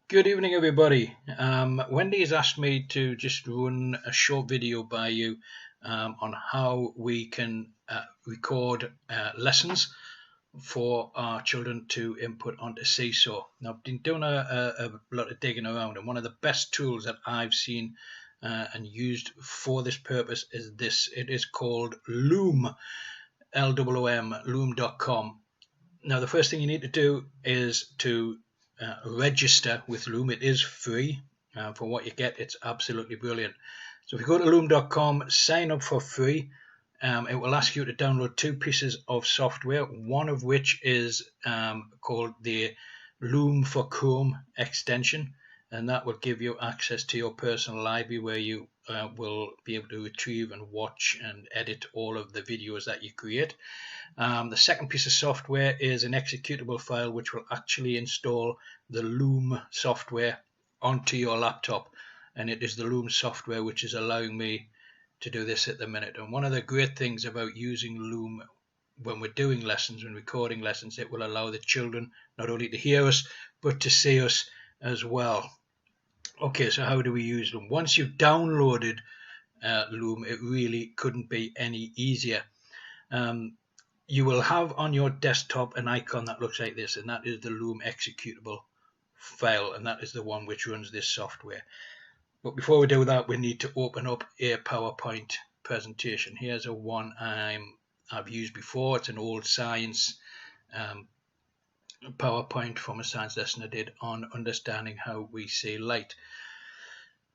Good evening, everybody. Wendy has asked me to just run a short video by you on how we can record lessons for our children to input onto Seesaw. Now, I've been doing a lot of digging around, and one of the best tools that I've seen and used for this purpose is this. It is called Loom, L-O-O-M, loom.com. Now, the first thing you need to do is to register with Loom. It is free. For what you get, it's absolutely brilliant. So if you go to loom.com, sign up for free. It will ask you to download two pieces of software, one of which is called the Loom for Chrome extension, and that will give you access to your personal library where you will be able to retrieve and watch and edit all of the videos that you create. The second piece of software is an executable file which will actually install the Loom software onto your laptop, and it is the Loom software which is allowing me to do this at the minute. And one of the great things about using Loom when we're doing lessons and recording lessons, it will allow the children not only to hear us but to see us as well. Okay, so how do we use Loom? Once you've downloaded Loom, it really couldn't be any easier. You will have on your desktop an icon that looks like this, and that is the Loom executable file, and that is the one which runs this software. But before we do that, we need to open up a PowerPoint presentation. Here's a one I've used before. It's an old science PowerPoint from a science lesson I did on understanding how we see light.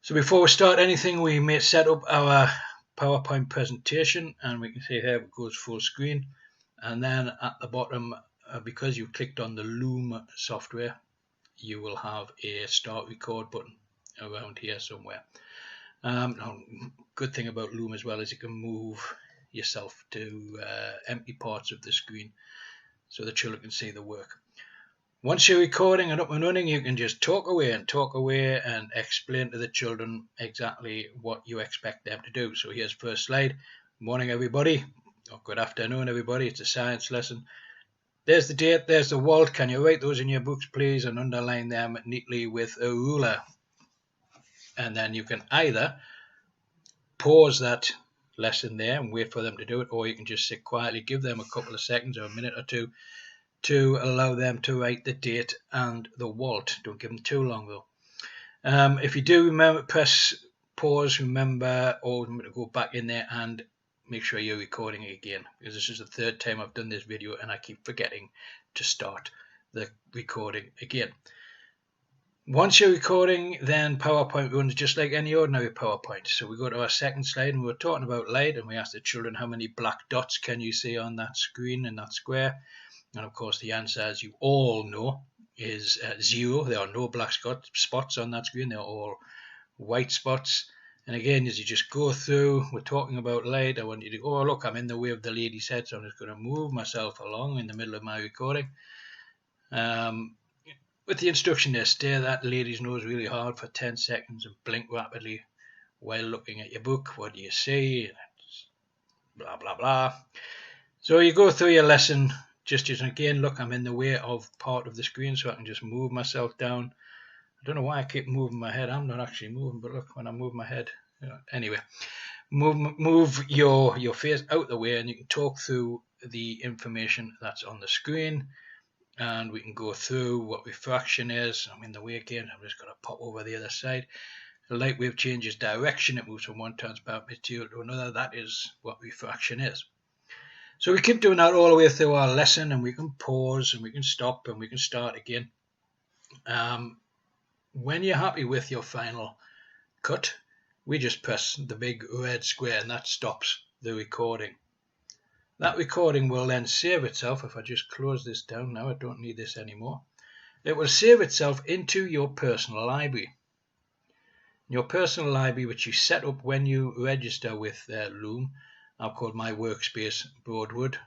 So before we start anything, we may set up our PowerPoint presentation, and we can see here it goes full screen. And then at the bottom, because you've clicked on the Loom software, you will have a start record button around here somewhere. Good thing about Loom as well is you can move yourself to empty parts of the screen so the children can see the work. Once you're recording and up and running, you can just talk away and explain to the children exactly what you expect them to do. So here's the first slide. Morning, everybody. Oh, good afternoon, everybody. It's a science lesson. There's the date, there's the world. Can you write those in your books, please, and underline them neatly with a ruler? And then you can either pause that lesson there and wait for them to do it, or you can just sit quietly, give them a couple of seconds or a minute or two to allow them to write the date and the world. Don't give them too long, though. If you do remember, press pause, remember, or remember to go back in there and make sure you're recording it again, because this is the third time I've done this video and I keep forgetting to start the recording again. Once you're recording, then PowerPoint runs just like any ordinary PowerPoint. So we go to our second slide, and we're talking about light, and we ask the children how many black dots can you see on that screen in that square. And of course the answer, as you all know, is 0. There are no black spots on that screen. They're all white spots. And again, as you just go through, we're talking about light. I want you to go, oh, look, I'm in the way of the lady's head, so I'm just going to move myself along in the middle of my recording. With the instruction there, stare that lady's nose really hard for 10 seconds and blink rapidly while looking at your book. What do you see? Blah, blah, blah. So you go through your lesson, just again, look, I'm in the way of part of the screen, so I can just move myself down. I don't know why I keep moving my head. I'm not actually moving, but look, when I move my head. Anyway, move your face out the way, and you can talk through the information that's on the screen. And we can go through what refraction is. I'm in the way again. I'm just going to pop over the other side. The light wave changes direction. It moves from one transparent material to another. That is what refraction is. So we keep doing that all the way through our lesson, and we can pause and we can stop and we can start again. When you're happy with your final cut, we just press the big red square, and that stops the recording. That recording will then save itself. If I just close this down now, I don't need this anymore. It will save itself into your personal library. Your personal library, which you set up when you register with Loom. I've called my workspace Broadwood.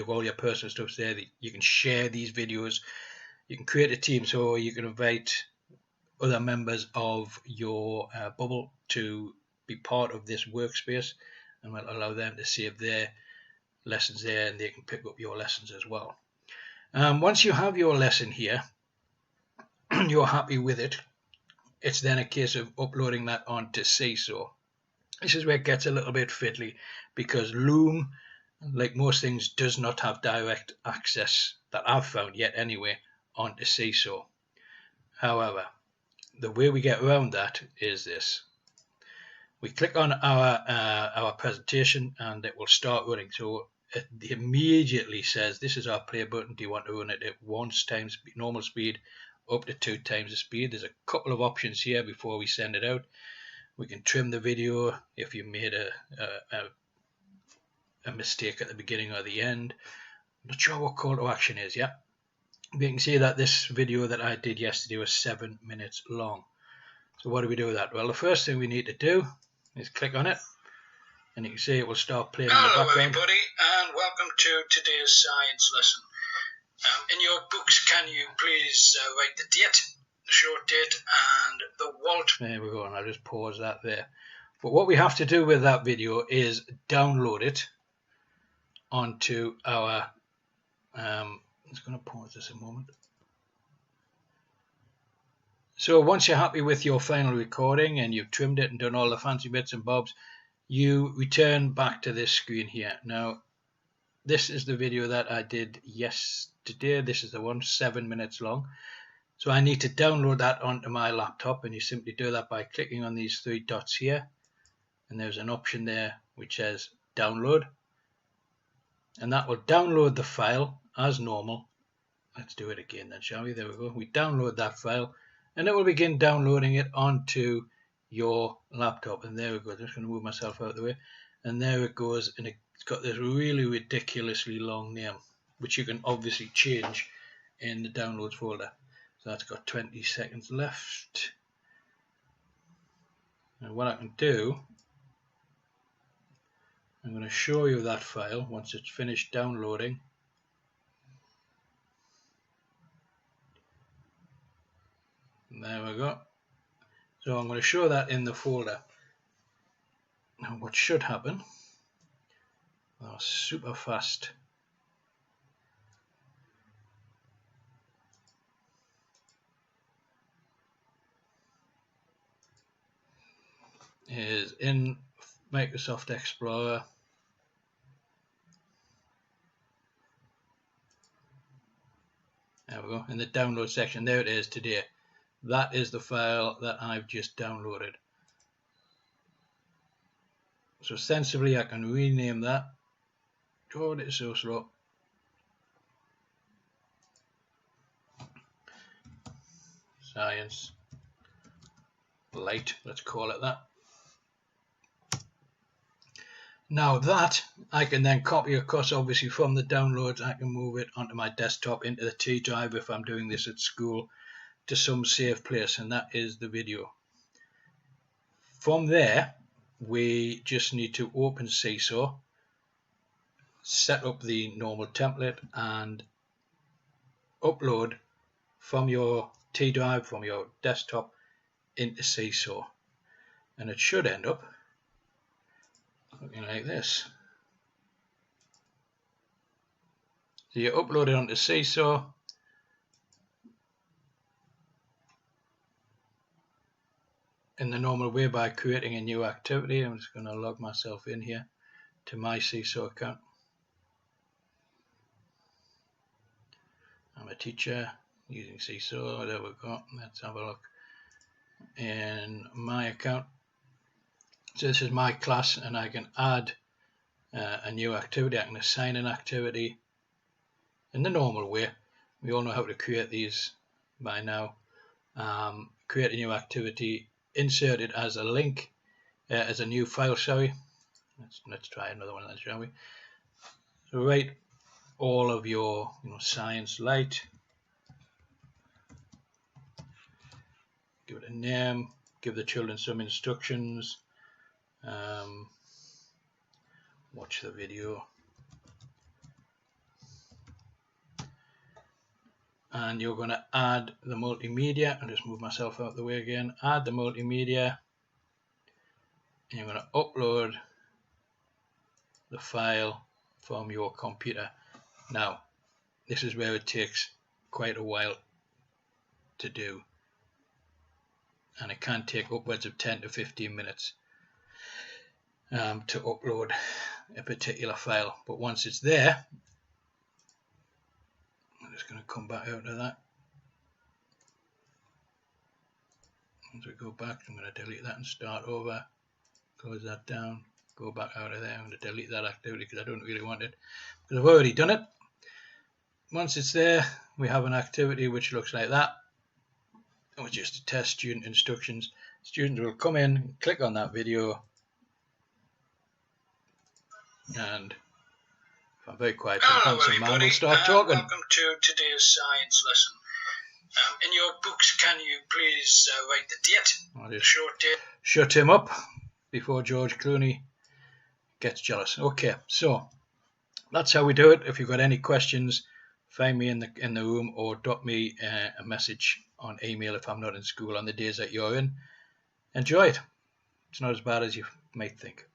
All your personal stuff's there. You can share these videos. You can create a team, so you can invite other members of your bubble to be part of this workspace, and will allow them to save their lessons there, and they can pick up your lessons as well. Once you have your lesson here, you're happy with it, it's then a case of uploading that onto Seesaw. This is where it gets a little bit fiddly, because Loom, like most things, does not have direct access, that I've found yet anyway, onto Seesaw. However, the way we get around that is this. We click on our presentation and it will start running. So it immediately says, this is our play button. Do you want to run it at 1 times normal speed up to 2 times the speed? There's a couple of options here before we send it out. We can trim the video if you made a mistake at the beginning or the end. I'm not sure what call to action is yet. But you can see that this video that I did yesterday was 7 minutes long. So what do we do with that? Well, the first thing we need to do is click on it, and you can see it will start playing in the background. Hello everybody, and welcome to today's science lesson. In your books, can you please write the date, the short date, and the Walt. There we go, and I'll just pause that there. But what we have to do with that video is download it onto our I'm just going to pause this a moment. So once you're happy with your final recording and you've trimmed it and done all the fancy bits and bobs, you return back to this screen here. Now, this is the video that I did yesterday. This is the one, 7 minutes long. So I need to download that onto my laptop, and you simply do that by clicking on these 3 dots here. And there's an option there which says download. And that will download the file as normal. Let's do it again then, shall we? There we go. We download that file, and it will begin downloading it onto your laptop. And there we go. I'm just going to move myself out of the way. And there it goes. And it's got this really ridiculously long name, which you can obviously change in the downloads folder. So that's got 20 seconds left. And what I can do, I'm going to show you that file once it's finished downloading. There we go. So I'm going to show that in the folder. Now what should happen, super fast, is in Microsoft Explorer. There we go, in the download section. There it is today. That is the file that I've just downloaded. So sensibly I can rename that. Oh, it is so slow. Science Light, let's call it that. Now that I can then copy across, obviously from the downloads. I can move it onto my desktop into the T drive if I'm doing this at school, to some safe place, and that is the video. From there we just need to open Seesaw, set up the normal template, and upload from your T drive, from your desktop, into Seesaw, and it should end up looking like this. So you upload it onto Seesaw, in the normal way by creating a new activity. I'm just going to log myself in here to my Seesaw account. I'm a teacher using Seesaw. There we go. Let's have a look in my account. So this is my class, and I can add a new activity. I can assign an activity in the normal way. We all know how to create these by now. Create a new activity, insert it as a link, as a new file, sorry. Let's try another one then, shall we? So write all of your Science Light, give it a name, give the children some instructions, watch the video, and you're going to add the multimedia. I'll just move myself out of the way again. Add the multimedia, and you're going to upload the file from your computer. Now, this is where it takes quite a while to do, and it can take upwards of 10 to 15 minutes to upload a particular file. But once it's there, I'm just going to come back out of that. Once we go back, I'm going to delete that and start over, close that down, go back out of there. I'm going to delete that activity because I don't really want it, because I've already done it. Once it's there, we have an activity which looks like that, which is to test student instructions. Students will come in, click on that video, and if I'm very quiet, Hello handsome man everybody, will start talking. welcome to today's science lesson. In your books, can you please write the date? I'll just Short date. shut him up before George Clooney gets jealous. Okay, so that's how we do it. If you've got any questions, find me in the room, or drop me a message on email if I'm not in school on the days that you're in. Enjoy it. It's not as bad as you might think.